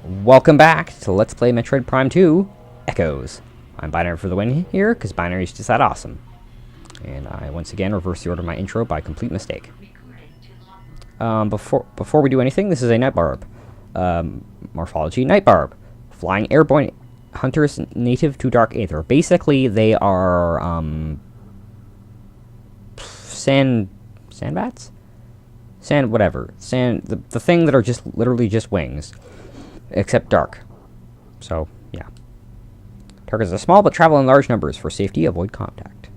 Welcome back to Let's Play Metroid Prime 2 Echoes. I'm Binary for the win here, because Binary is just that awesome. And I once again reversed the order of my intro by complete mistake. Before we do anything, this is a Night Barb. Morphology, Night Barb. Flying airborne hunters native to Dark Aether. Basically, they are, sandbats? The thing that are just, literally just wings. Except dark. So, yeah. Targets are small, but travel in large numbers. For safety, avoid contact.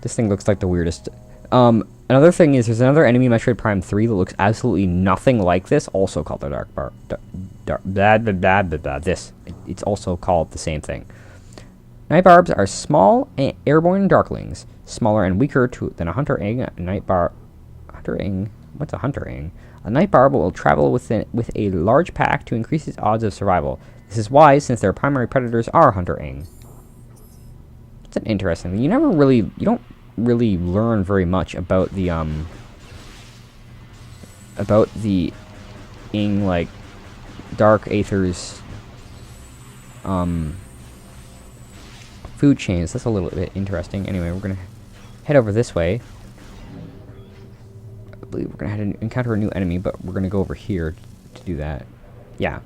This thing looks like the weirdest. Another thing is, there's another enemy Metroid Prime 3 that looks absolutely nothing like this, also called the Dark Barb. It's also called the same thing. Night Barbs are small, airborne darklings. Smaller and weaker than a Hunter Ing. Hunter Ing? What's a Hunter Ing? A Night Barb will travel with a large pack to increase its odds of survival. This is wise, since their primary predators are Hunter Ing. It's an interesting thing. You don't really learn very much about the Ing, like, Dark Aether's food chains. That's a little bit interesting. Anyway, we're gonna head over this way. I believe we're going to encounter a new enemy, but we're going to go over here to do that. Yeah.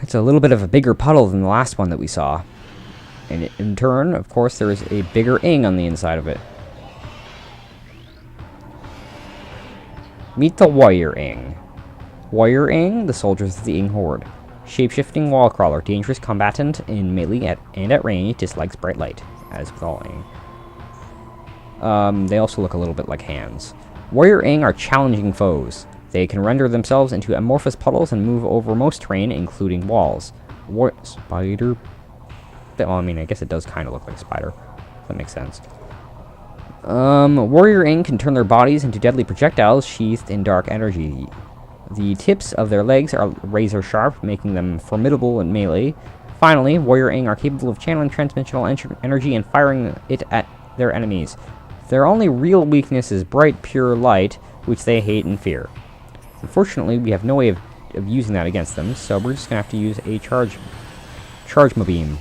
It's a little bit of a bigger puddle than the last one that we saw. And in turn, of course, there is a bigger Ing on the inside of it. Meet the Warrior Ing. Warrior Ing, the soldiers of the Ing Horde. Shape-shifting wall crawler, dangerous combatant in melee and at range, dislikes bright light, as with all Ing. They also look a little bit like hands. Warrior Ing are challenging foes. They can render themselves into amorphous puddles and move over most terrain, including walls. Spider? Well, I mean, I guess it does kind of look like a spider. That makes sense. Warrior Ing can turn their bodies into deadly projectiles sheathed in dark energy. The tips of their legs are razor sharp, making them formidable in melee. Finally, Warrior Ing are capable of channeling transdimensional energy and firing it at their enemies. Their only real weakness is bright, pure light, which they hate and fear. Unfortunately, we have no way of using that against them, so we're just going to have to use a charge beam.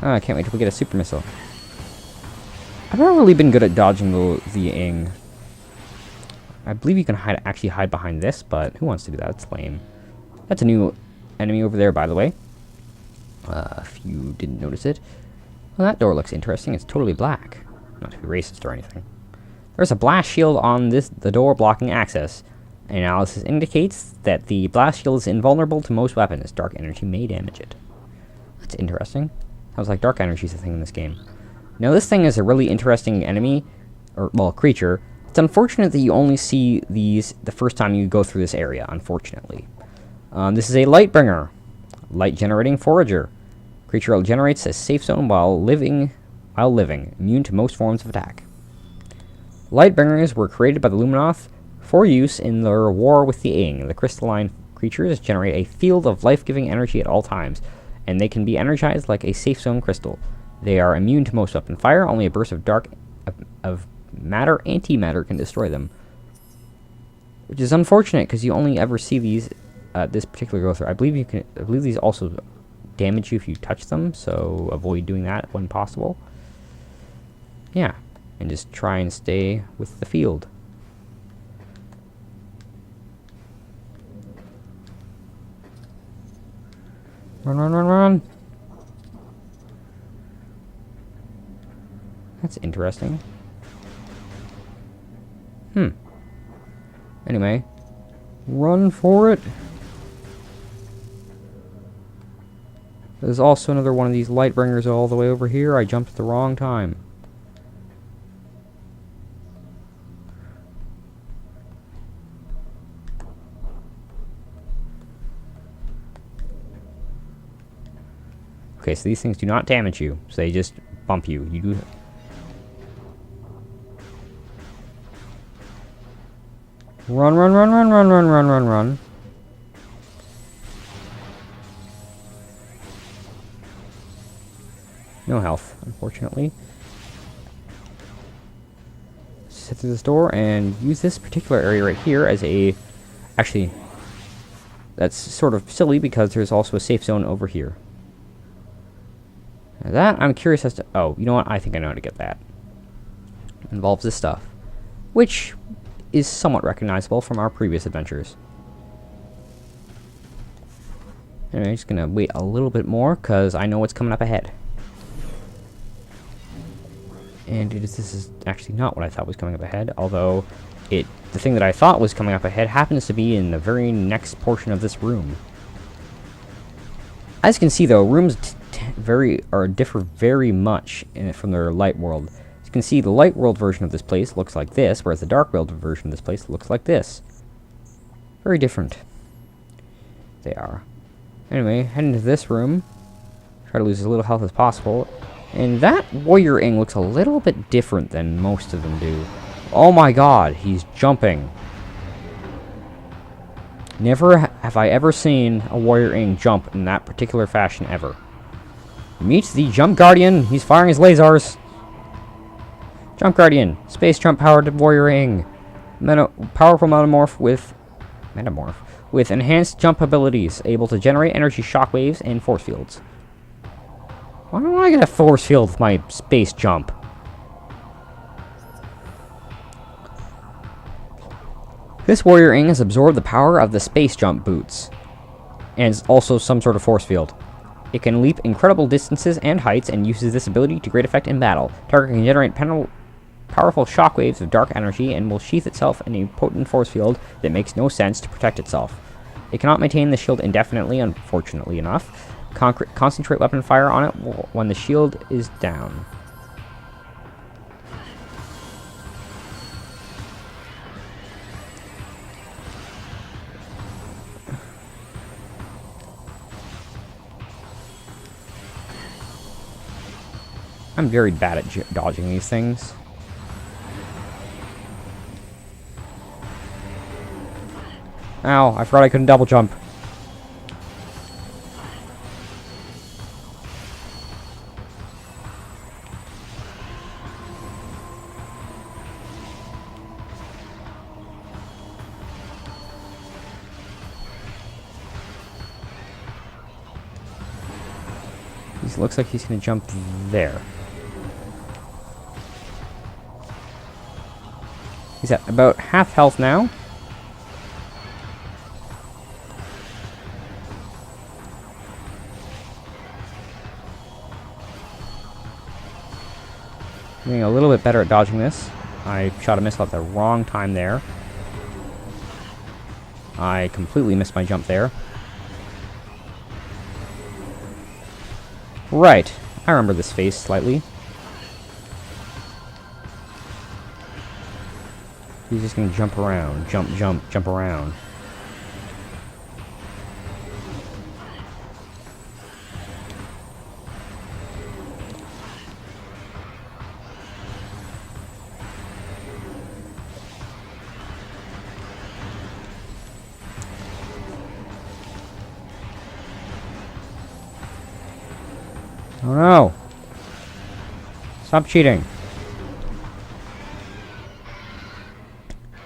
I can't wait till we get a super missile. I've never really been good at dodging the Ing. I believe you can actually hide behind this, but who wants to do that? It's lame. That's a new enemy over there, by the way. If you didn't notice it. Well, that door looks interesting. It's totally black. Not to be racist or anything. There's a blast shield on the door blocking access. Analysis indicates that the blast shield is invulnerable to most weapons. Dark energy may damage it. That's interesting. Sounds like dark energy is a thing in this game. Now, this thing is a really interesting enemy, or, well, creature. It's unfortunate that you only see these the first time you go through this area, unfortunately. This is a Lightbringer. Light-generating forager. Creature generates a safe zone while living, immune to most forms of attack. Lightbringers were created by the Luminoth for use in their war with the Ing. The crystalline creatures generate a field of life-giving energy at all times, and they can be energized like a safe zone crystal. They are immune to most weapon fire. Only a burst of antimatter can destroy them, which is unfortunate because you only ever see these this particular go through. I believe these also damage you if you touch them, so avoid doing that when possible. Yeah, and just try and stay with the field. Run. That's interesting. Anyway, run for it. There's also another one of these Lightbringers all the way over here. I jumped at the wrong time. Okay, so these things do not damage you, so they just bump you. You do. Run. No health, unfortunately. Let's head through this door and use this particular area right here as a... Actually, that's sort of silly because there's also a safe zone over here. Now that, I'm curious as to... Oh, you know what? I think I know how to get that. It involves this stuff, which is somewhat recognizable from our previous adventures. Anyway, I'm just gonna wait a little bit more because I know what's coming up ahead. And this is actually not what I thought was coming up ahead, although the thing that I thought was coming up ahead happens to be in the very next portion of this room. As you can see, though, rooms differ very much from their light world. As you can see, the light world version of this place looks like this, whereas the dark world version of this place looks like this. Very different. They are. Anyway, head into this room. Try to lose as little health as possible. And that warrior ing looks a little bit different than most of them do. Oh my god, he's jumping. Never have I ever seen a warrior ing jump in that particular fashion ever. Meet the Jump Guardian. He's firing his lasers. Jump Guardian. Space jump powered warrior ing. Powerful metamorph with enhanced jump abilities, able to generate energy shockwaves and force fields. Why don't I get a force field with my space jump? This warrior ing has absorbed the power of the space jump boots, and is also some sort of force field. It can leap incredible distances and heights and uses this ability to great effect in battle. Target can generate powerful shockwaves of dark energy and will sheath itself in a potent force field that makes no sense to protect itself. It cannot maintain the shield indefinitely, unfortunately enough. Concentrate weapon fire on it when the shield is down. I'm very bad at dodging these things. Ow, I forgot I couldn't double jump. He looks like he's going to jump there. He's at about half health now. Doing a little bit better at dodging this. I shot a missile at the wrong time there. I completely missed my jump there. Right. I remember this phase slightly. He's just gonna jump around. Jump, jump, jump around. Oh no! Stop cheating.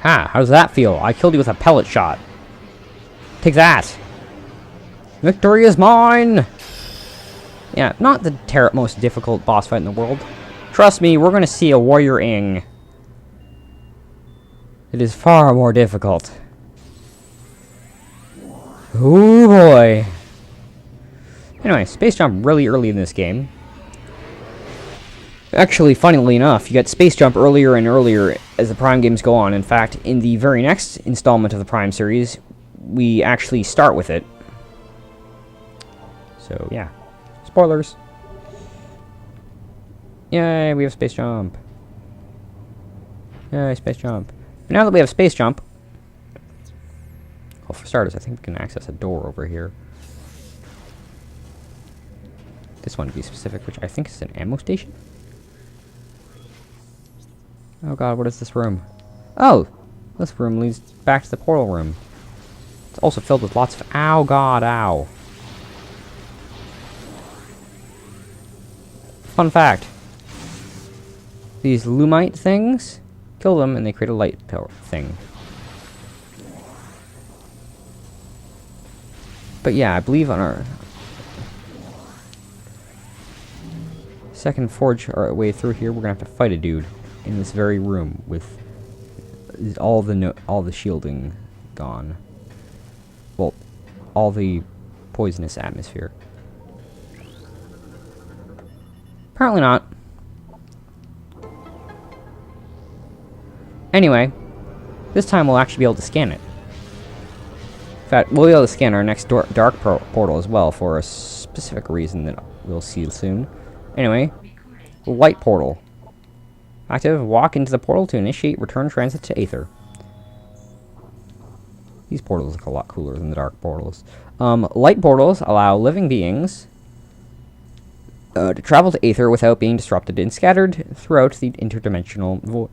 Ha! How does that feel? I killed you with a pellet shot. Take that! Victory is mine! Yeah, not the most difficult boss fight in the world. Trust me, we're gonna see a warrior ing. It is far more difficult. Oh boy. Anyway, space jump really early in this game. Actually, funnily enough, you get space jump earlier and earlier as the Prime games go on. In fact, in the very next installment of the Prime series, we actually start with it. So, yeah. Spoilers. Yay, we have space jump. Yay, space jump. But now that we have space jump... Well, for starters, I think we can access a door over here. This one to be specific, which I think is an ammo station? Oh god, what is this room? Oh! This room leads back to the portal room. It's also filled with lots of... Ow, god, ow. Fun fact. These Lumite things, kill them and they create a light power thing. But yeah, I believe on our second forge our way through here, we're gonna have to fight a dude in this very room with all the shielding gone. Well, all the poisonous atmosphere. Apparently not. Anyway, this time we'll actually be able to scan it. In fact, we'll be able to scan our next dark portal as well for a specific reason that we'll see soon. Anyway, light portal. Active, walk into the portal to initiate return transit to Aether. These portals look a lot cooler than the dark portals. Light portals allow living beings to travel to Aether without being disrupted and scattered throughout the interdimensional void.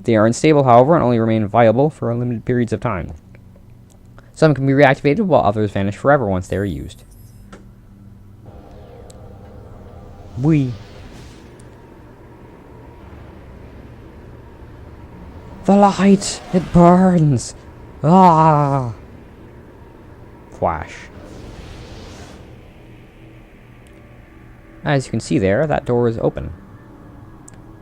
They are unstable, however, and only remain viable for limited periods of time. Some can be reactivated, while others vanish forever once they are used. Whee! The light! It burns! Ah! Flash. As you can see there, that door is open.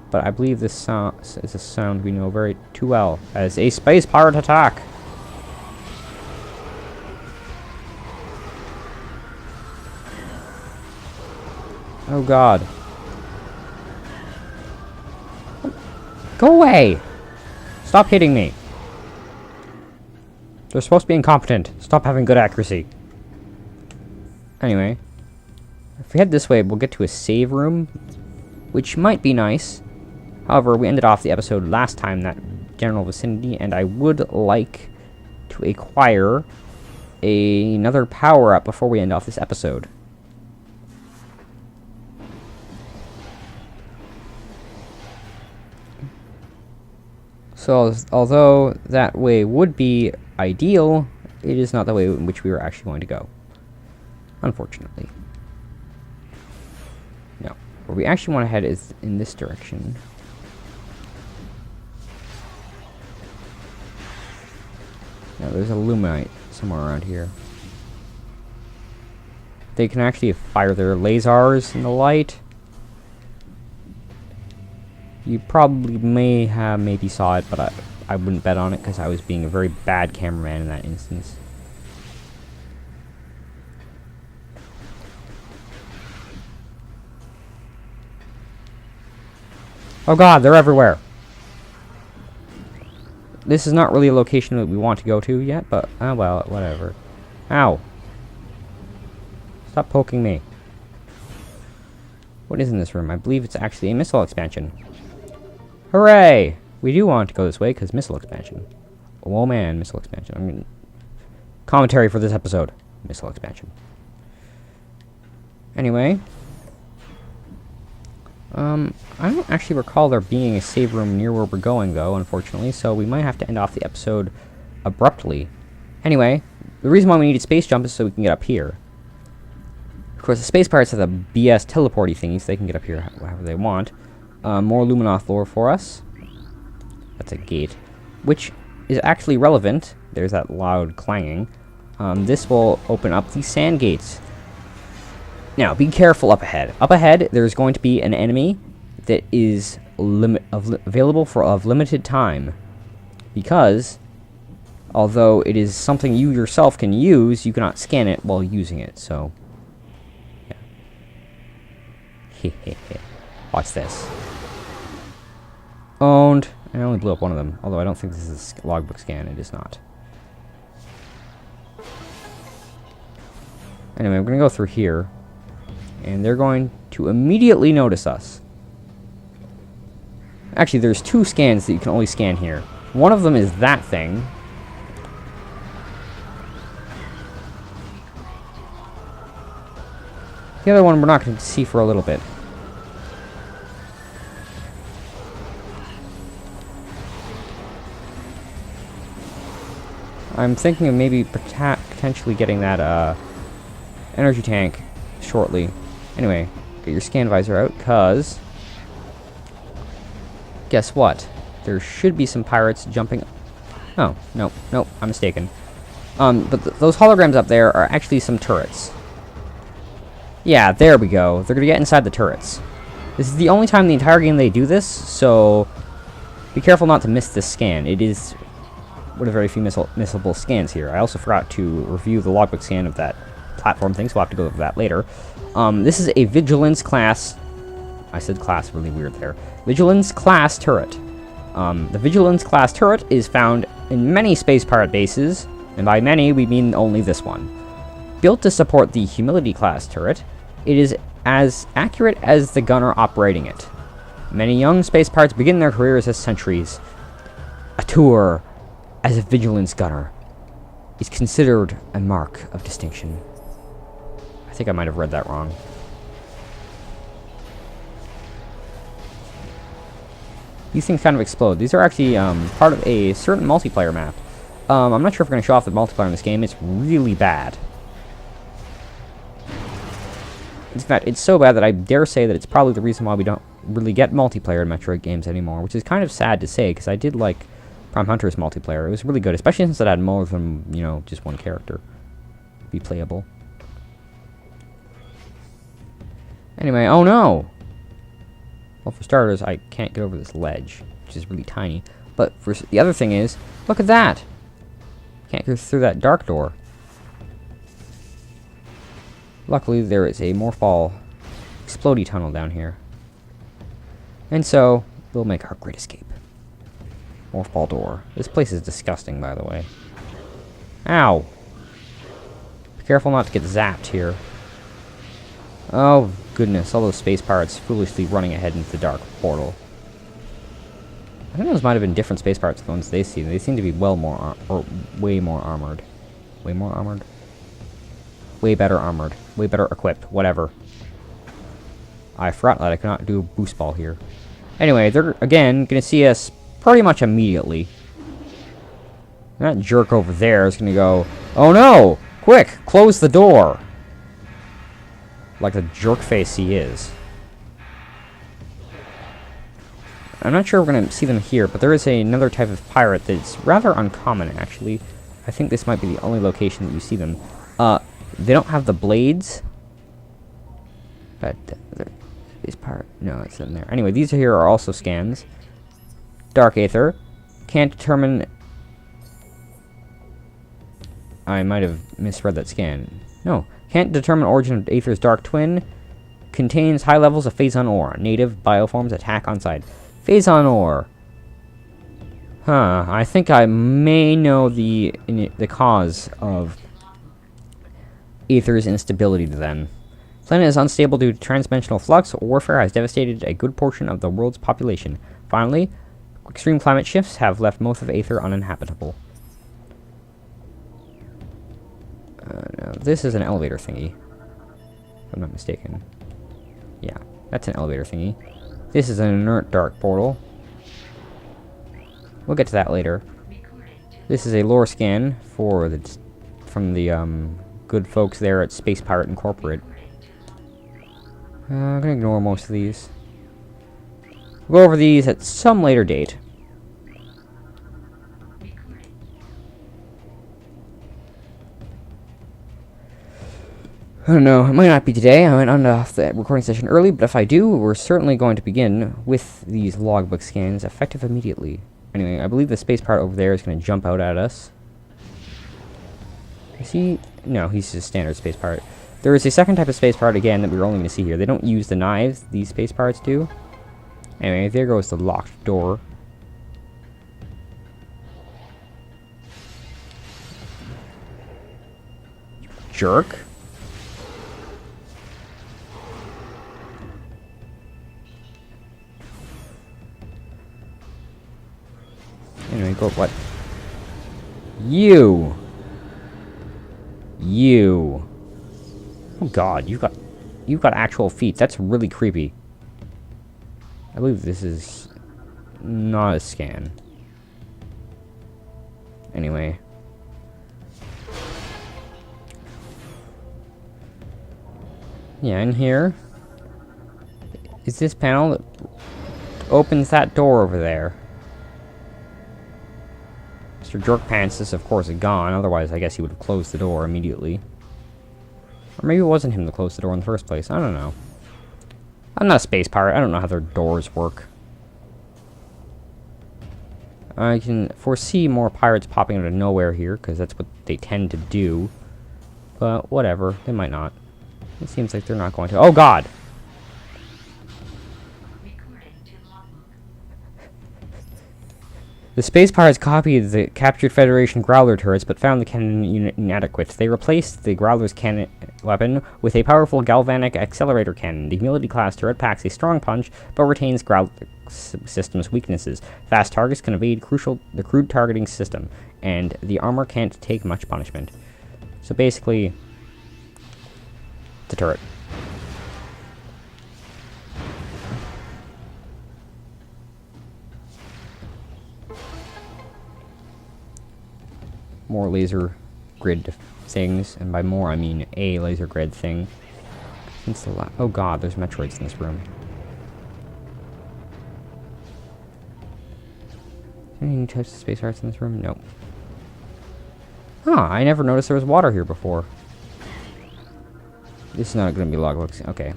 But I believe this is a sound we know very too well as a space pirate attack. Oh god. Go away! Stop hitting me. They're supposed to be incompetent. Stop having good accuracy. Anyway. If we head this way, we'll get to a save room, which might be nice. However, we ended off the episode last time in that general vicinity, and I would like to acquire another power-up before we end off this episode. So, although that way would be ideal, it is not the way in which we were actually going to go. Unfortunately. No. Where we actually want to head is in this direction. Now, there's a Lumite somewhere around here. They can actually fire their lasers in the light. You probably maybe saw it, but I wouldn't bet on it because I was being a very bad cameraman in that instance. Oh god, they're everywhere! This is not really a location that we want to go to yet, but, well, whatever. Ow! Stop poking me. What is in this room? I believe it's actually a missile expansion. Hooray! We do want to go this way, because missile expansion. Oh man, missile expansion. I mean, commentary for this episode. Missile expansion. Anyway. I don't actually recall there being a save room near where we're going, though, unfortunately, so we might have to end off the episode abruptly. Anyway, the reason why we needed space jump is so we can get up here. Of course, the space pirates have the BS teleporty thingies, so they can get up here however they want. More Luminoth lore for us. That's a gate. Which is actually relevant. There's that loud clanging. This will open up the sand gates. Now, be careful up ahead. Up ahead, there's going to be an enemy that is available for a limited time. Because, although it is something you yourself can use, you cannot scan it while using it, so... yeah. Watch this. Owned. I only blew up one of them, although I don't think this is a logbook scan. It is not. Anyway, I'm going to go through here. And they're going to immediately notice us. Actually, there's two scans that you can only scan here. One of them is that thing. The other one we're not going to see for a little bit. I'm thinking of maybe potentially getting that energy tank shortly. Anyway, Get your scan visor out, cause guess what? There should be some pirates jumping. Oh, no, I'm mistaken. But those holograms up there are actually some turrets. Yeah, there we go. They're gonna get inside the turrets. This is the only time in the entire game they do this, so be careful not to miss this scan. It is one of the very few missable scans here. I also forgot to review the logbook scan of that platform thing, so we'll have to go over that later. This is a Vigilance class. I said class really weird there. Vigilance class turret. The Vigilance class turret is found in many space pirate bases, and by many we mean only this one. Built to support the Humility class turret, it is as accurate as the gunner operating it. Many young space pirates begin their careers as sentries. A tour as a Vigilance gunner is considered a mark of distinction. I think I might have read that wrong. These things kind of explode. These are actually part of a certain multiplayer map. I'm not sure if we're going to show off the multiplayer in this game. It's really bad. In fact, it's so bad that I dare say that it's probably the reason why we don't really get multiplayer in Metroid games anymore, which is kind of sad to say, because I did like Prime Hunter's multiplayer. It was really good, especially since it had more than, you know, just one character be playable. Anyway, oh no! Well, for starters, I can't get over this ledge, which is really tiny. But for the other thing is, look at that! Can't go through that dark door. Luckily, there is a Morphball explodey tunnel down here. And so, we'll make our great escape. Morphball door. This place is disgusting, by the way. Ow! Be careful not to get zapped here. Oh, goodness. All those space pirates foolishly running ahead into the dark portal. I think those might have been different space pirates than the ones they see. They seem to be way more armored. Way more armored? Way better armored. Way better equipped. Whatever. I forgot that I cannot do a boost ball here. Anyway, they're, again, going to see us pretty much immediately. That jerk over there is going to go, oh no! Quick! Close the door! Like the jerk face he is. I'm not sure we're going to see them here, but there is another type of pirate that's rather uncommon, actually. I think this might be the only location that you see them. They don't have the blades. But is pirate? No, it's in there. Anyway, these here are also scans. Dark Aether. Can't determine... I might have misread that scan. No. Can't determine origin of Aether's dark twin. Contains high levels of Phazon ore. Native bioforms attack on side. Phazon ore. Huh. I think I may know the cause of Aether's instability then. Planet is unstable due to transdimensional flux. Warfare has devastated a good portion of the world's population. Finally, extreme climate shifts have left most of Aether uninhabitable. No, this is an elevator thingy. If I'm not mistaken. Yeah, that's an elevator thingy. This is an inert dark portal. We'll get to that later. This is a lore scan for from the good folks there at Space Pirate Incorporate. I'm gonna ignore most of these. We'll go over these at some later date. I don't know, it might not be today. I went on the recording session early, but if I do, we're certainly going to begin with these logbook scans, effective immediately. Anyway, I believe the space pirate over there is going to jump out at us. Is he? No, he's just a standard space pirate. There is a second type of space pirate, again, that we're only going to see here. They don't use the knives, these space pirates do. Anyway, there goes the locked door. Jerk. Anyway, go what? You. Oh God, you've got actual feet. That's really creepy. I believe this is not a scan. Anyway. Yeah, in here is this panel that opens that door over there. Mr. Jerkpants is, of course, gone. Otherwise, I guess he would have closed the door immediately. Or maybe it wasn't him that closed the door in the first place. I don't know. I'm not a space pirate. I don't know how their doors work. I can foresee more pirates popping out of nowhere here, because that's what they tend to do. But whatever. They might not. It seems like they're not going to. Oh, God! The space pirates copied the captured Federation Growler turrets, but found the cannon unit inadequate. They replaced the Growler's cannon weapon with a powerful galvanic accelerator cannon. The Humility-class turret packs a strong punch, but retains Growler system's weaknesses. Fast targets can evade the crude targeting system, and the armor can't take much punishment. So basically, it's a turret. More laser grid things, and by more I mean a laser grid thing. Since the oh God, there's Metroids in this room. Any new types of space arts in this room? Nope. Huh, I never noticed there was water here before. This is not going to be logbooks. Okay.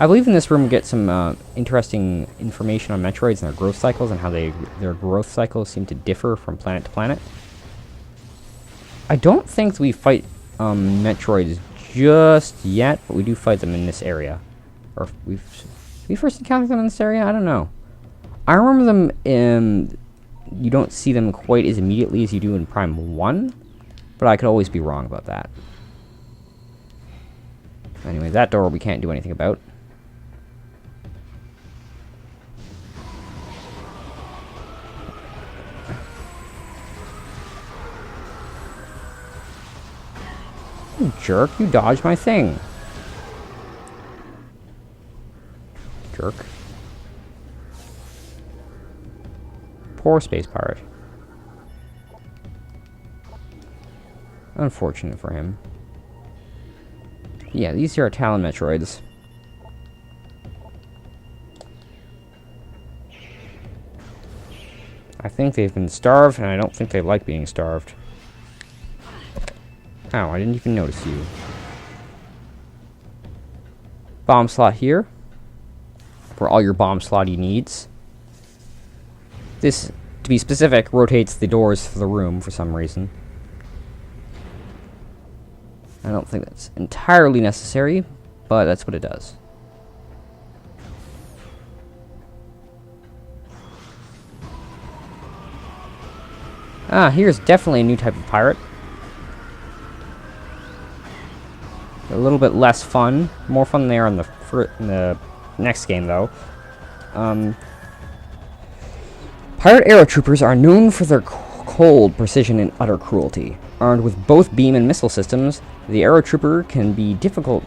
I believe in this room we get some interesting information on Metroids and their growth cycles and how their growth cycles seem to differ from planet to planet. I don't think we fight Metroids just yet, but we do fight them in this area. Or we first encountered them in this area? I don't know. I remember them you don't see them quite as immediately as you do in Prime 1, but I could always be wrong about that. Anyway, that door we can't do anything about. You jerk, you dodged my thing. Jerk. Poor space pirate. Unfortunate for him. Yeah, these here are Talon Metroids. I think they've been starved, and I don't think they like being starved. Ow, I didn't even notice you. Bomb slot here. For all your bomb slotty needs. This, to be specific, rotates the doors for the room for some reason. I don't think that's entirely necessary, but that's what it does. Ah, here's definitely a new type of pirate. A little bit less fun. More fun than they are in the next game, though. Pirate Aerotroopers are known for their cold precision and utter cruelty. Armed with both beam and missile systems, the Aerotrooper can be a difficult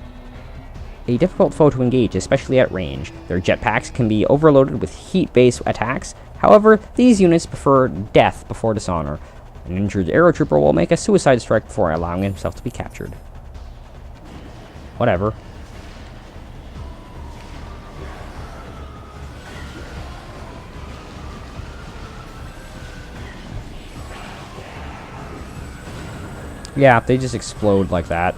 foe to engage, especially at range. Their jetpacks can be overloaded with heat-based attacks. However, these units prefer death before dishonor. An injured Aerotrooper will make a suicide strike before allowing himself to be captured. Whatever. Yeah, they just explode like that.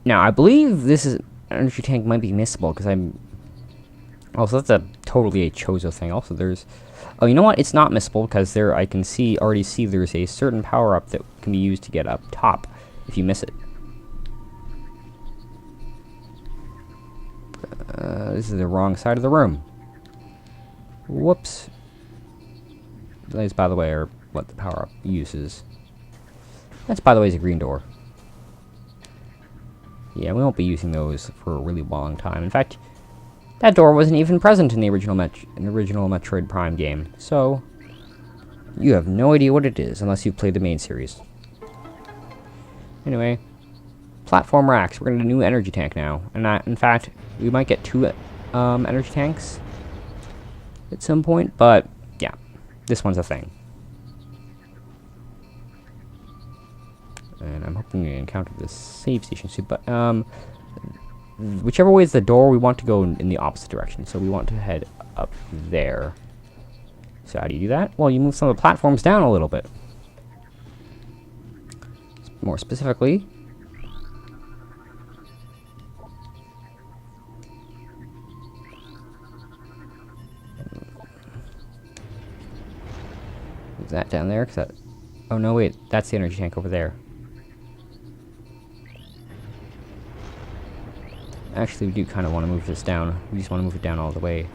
Now, I believe this is energy tank might be missable because I'm. Oh, so that's totally a Chozo thing. Also, there's. Oh, you know what? It's not missable because there I can already see there's a certain power up that can be used to get up top if you miss it. This is the wrong side of the room. Whoops. These, by the way, are what the power up uses. That's, by the way, is a green door. Yeah, we won't be using those for a really long time. In fact, that door wasn't even present in the original Metroid Prime game, so you have no idea what it is unless you've played the main series. Anyway, platform racks. We're gonna get a new energy tank now, and in fact, we might get 2 energy tanks at some point. But yeah, this one's a thing. And I'm hoping we encounter this save station soon. But whichever way is the door, we want to go in the opposite direction. So we want to head up there. So how do you do that? Well, you move some of the platforms down a little bit. More specifically, move that down there, cause that, oh no wait, that's the energy tank over there. Actually, we do kind of want to move this down. We just want to move it down all the way.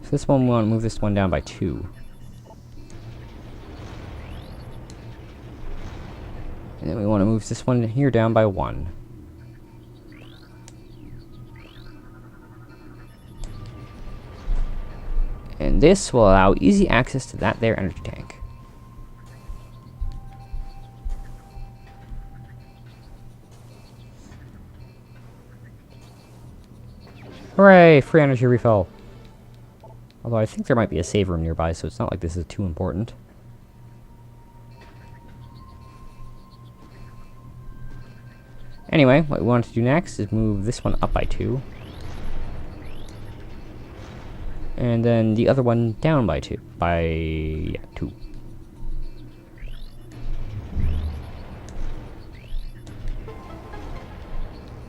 So this one, we want to move this one down by 2. And then we want to move this one here down by 1. And this will allow easy access to that there energy tank. Hooray! Free energy refill. Although I think there might be a save room nearby, so it's not like this is too important. Anyway, what we want to do next is move this one up by 2. And then the other one down by 2. By 2.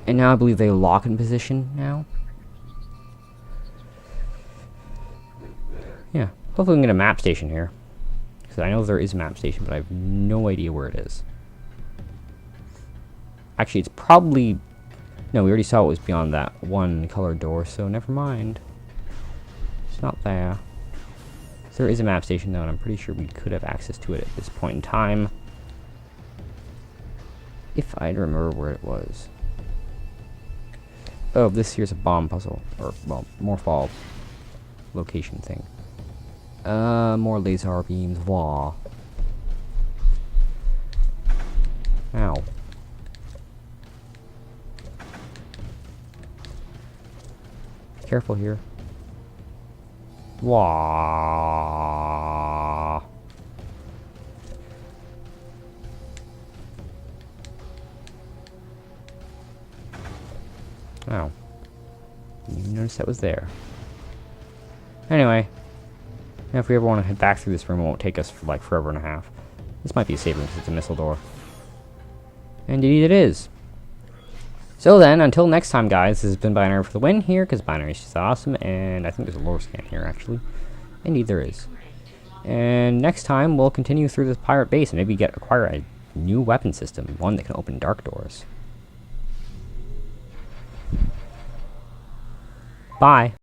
And now I believe they lock in position now. Yeah, hopefully we can get a map station here. Because I know there is a map station, but I have no idea where it is. Actually, it's probably... No, we already saw it was beyond that one colored door, so never mind. It's not there. So there is a map station, though, and I'm pretty sure we could have access to it at this point in time. If I'd remember where it was. Oh, this here's a bomb puzzle. Or, well, more fall location thing. More laser beams. Blah. Ow. Careful here. Wah. Oh. Didn't even notice that was there. Anyway. Now if we ever want to head back through this room, it won't take us for like forever and a half. This might be a save room because it's a missile door. Indeed it is. So then, until next time, guys, this has been Binary for the win here, because Binary is just awesome, and I think there's a lore scan here, actually. Indeed there is. And next time, we'll continue through this pirate base, and maybe acquire a new weapon system, one that can open dark doors. Bye.